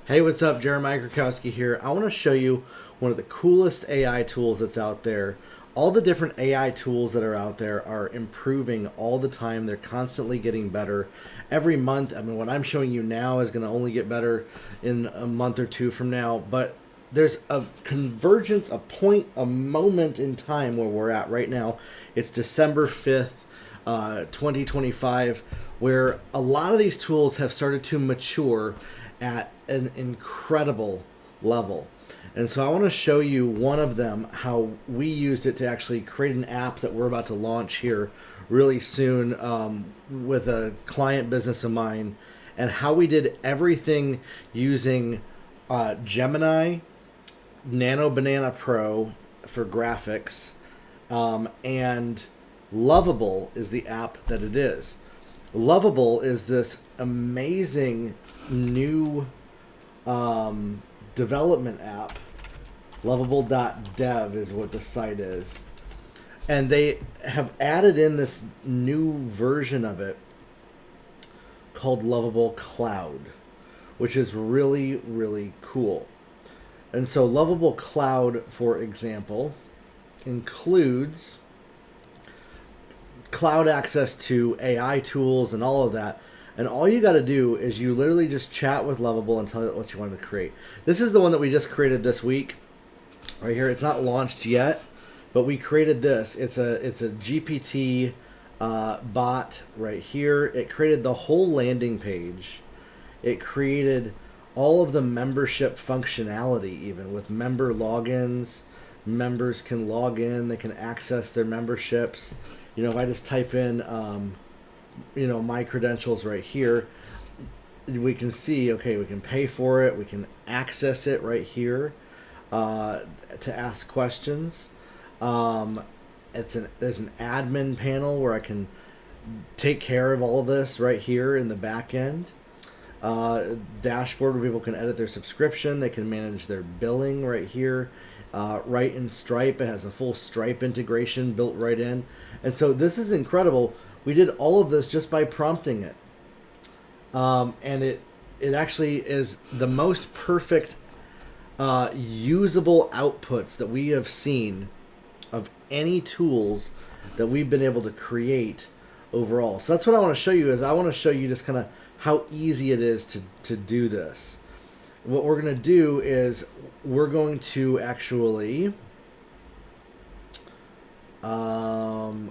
Hey, what's up? Jeremiah Krakowski here. I want to show you one of the coolest AI tools that's out there. All the different AI tools that are out there are improving all the time. They're constantly getting better. Every month, I mean, what I'm showing you now is going to only get better in a month or two from now. But there's a convergence, a point, a moment in time where we're at right now. It's December 5th, 2025, where a lot of these tools have started to mature at an incredible level. And so I want to show you one of them, how we used it to actually create an app that we're about to launch here really soon with a client business of mine, and how we did everything using Gemini, Nano Banana Pro for graphics, and Lovable is the app that it is. Lovable is this amazing new development app. Lovable.dev is what the site is. And they have added in this new version of it called Lovable Cloud, which is really, really cool. And so Lovable Cloud, for example, includes cloud access to AI tools and all of that. And all you got to do is you literally just chat with Lovable and tell it what you want to create. This is the one that we just created this week, right here. It's not launched yet, but we created this. It's a GPT bot right here. It created the whole landing page. It created all of the membership functionality, even with member logins. Members can log in. They can access their memberships. You know, if I just type in my credentials right here, we can see, okay, we can pay for it, we can access it right here to ask questions. There's an admin panel where I can take care of all of this right here in the back end. Dashboard where people can edit their subscription, they can manage their billing right here. Right in Stripe, it has a full Stripe integration built right in. And so this is incredible. We did all of this just by prompting it. And it actually is the most perfect usable outputs that we have seen of any tools that we've been able to create overall. So that's what I want to show you. I want to show you just kind of how easy it is to do this. What we're going to do is we're going to actually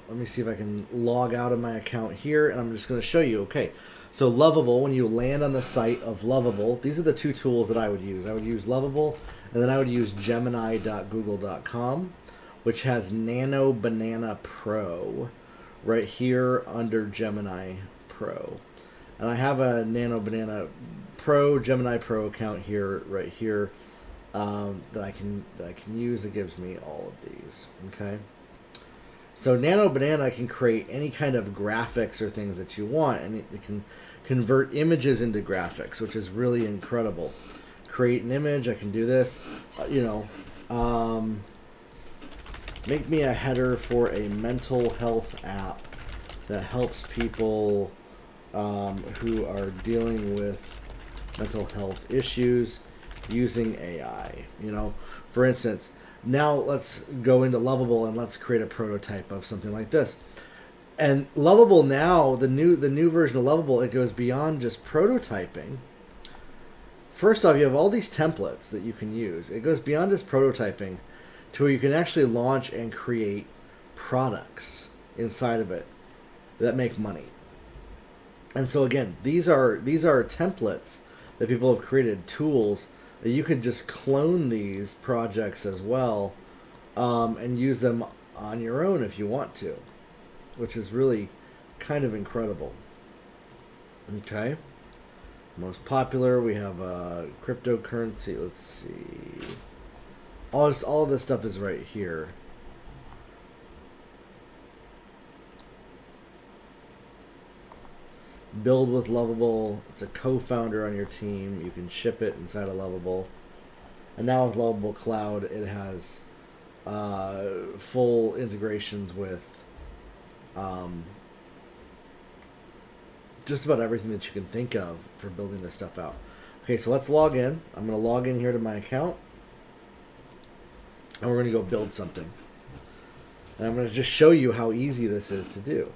let me see if I can log out of my account here, and I'm just going to show you. Okay, so Lovable, when you land on the site of Lovable, these are the two tools that I would use. I would use Lovable, and then I would use Gemini.google.com, which has Nano Banana Pro right here under Gemini Pro. And I have a Nano Banana Pro, Gemini Pro account here, right here, that I can use. It gives me all of these. Okay. So Nano Banana can create any kind of graphics or things that you want, and it can convert images into graphics, which is really incredible. Create an image. I can do this. Make me a header for a mental health app that helps people who are dealing with mental health issues using AI. For instance, now let's go into Lovable and let's create a prototype of something like this. And Lovable now, the new version of Lovable, it goes beyond just prototyping. First off, you have all these templates that you can use. It goes beyond just prototyping to where you can actually launch and create products inside of it that make money. And so again, these are templates that people have created, tools that you could just clone these projects as well, and use them on your own if you want to, which is really kind of incredible. Okay, most popular, we have cryptocurrency. Let's see, all this stuff is right here. Build with Lovable. It's a co-founder on your team. You can ship it inside of Lovable. And now with Lovable Cloud, it has full integrations with just about everything that you can think of for building this stuff out. Okay, so let's log in. I'm going to log in here to my account. And we're going to go build something. And I'm going to just show you how easy this is to do.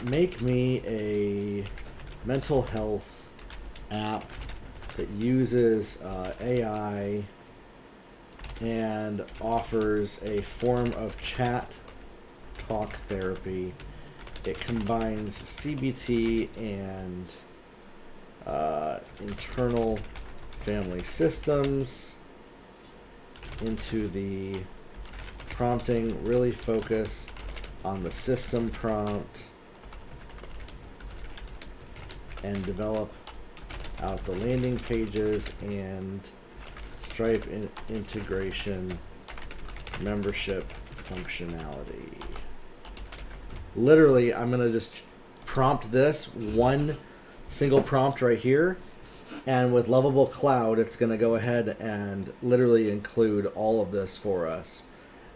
Make me a mental health app that uses AI and offers a form of chat talk therapy. It combines CBT and internal family systems into the prompting. Really focus on the system prompt and develop out the landing pages and Stripe integration membership functionality. Literally, I'm going to just prompt this one single prompt right here, and with Lovable Cloud, it's going to go ahead and literally include all of this for us.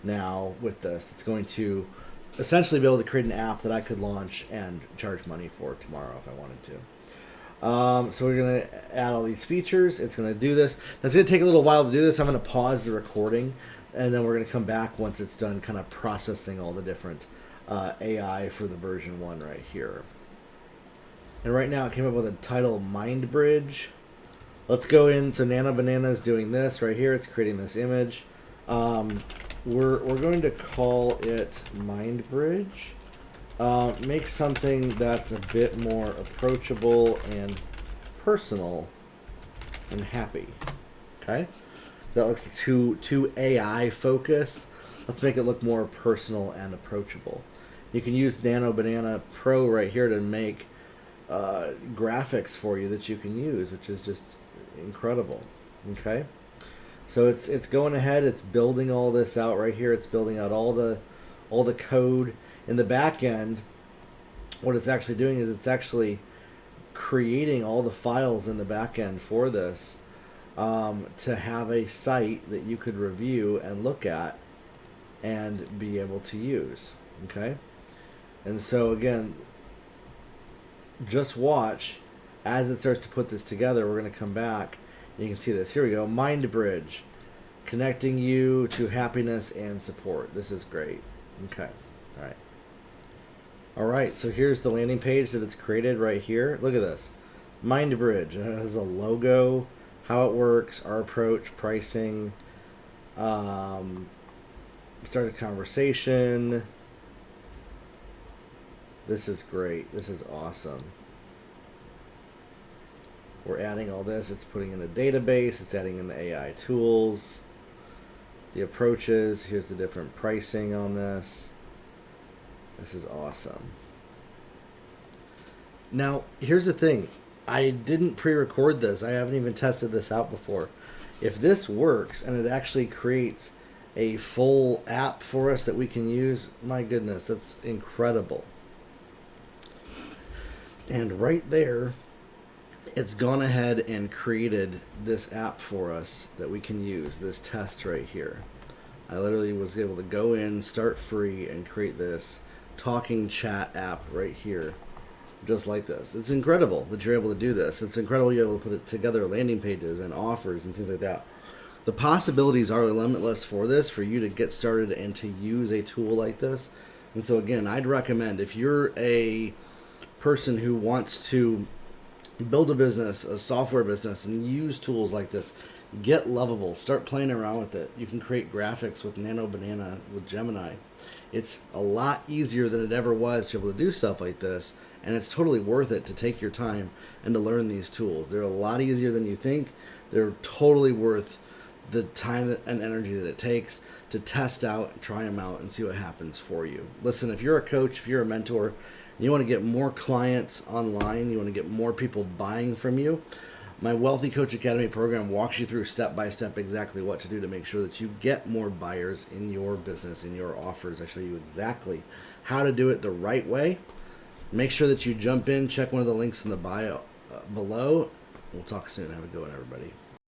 Now, with this, it's going to essentially be able to create an app that I could launch and charge money for tomorrow if I wanted to. So we're going to add all these features. It's going to do this. Now, it's going to take a little while to do this. I'm going to pause the recording, and then we're going to come back once it's done kind of processing all the different AI for the version 1 right here. And right now it came up with a title, Mind Bridge. Let's go in. So Nano Banana is doing this right here. It's creating this image. We're going to call it Mind Bridge. Make something that's a bit more approachable and personal and happy. Okay? That looks too AI focused. Let's make it look more personal and approachable. You can use Nano Banana Pro right here to make graphics for you that you can use, which is just incredible. Okay, so it's going ahead. It's building all this out right here. It's building out all the code in the back end. What it's actually doing is it's actually creating all the files in the back end for this to have a site that you could review and look at and be able to use. Okay, and so again, just watch as it starts to put this together. We're going to come back. You can see this. Here we go. Mind Bridge, connecting you to happiness and support. This is great. Okay. All right. All right. So here's the landing page that it's created right here. Look at this. Mind Bridge. It has a logo, how it works, our approach, pricing, start a conversation. This is great. This is awesome. We're adding all this. It's putting in a database. It's adding in the AI tools, the approaches. Here's the different pricing on this. This is awesome. Now, here's the thing. I didn't pre-record this. I haven't even tested this out before. If this works and it actually creates a full app for us that we can use, my goodness, that's incredible. And right there, it's gone ahead and created this app for us that we can use, this test right here. I literally was able to go in, start free, and create this talking chat app right here, just like this. It's incredible that you're able to do this. It's incredible you're able to put it together, landing pages and offers and things like that. The possibilities are limitless for this, for you to get started and to use a tool like this. And so again, I'd recommend, if you're a person who wants to build a business, a software business, and use tools like this, get Lovable. Start playing around with it. You can create graphics with Nano Banana, with Gemini. It's a lot easier than it ever was to be able to do stuff like this, and it's totally worth it to take your time and to learn these tools. They're a lot easier than you think. They're totally worth the time and energy that it takes to test out, try them out, and see what happens for you. Listen, if you're a coach, if you're a mentor, you want to get more clients online, you want to get more people buying from you, my Wealthy Coach Academy program walks you through step by step exactly what to do to make sure that you get more buyers in your business, in your offers. I show you exactly how to do it the right way. Make sure that you jump in, check one of the links in the bio below. We'll talk soon. Have a good one, everybody.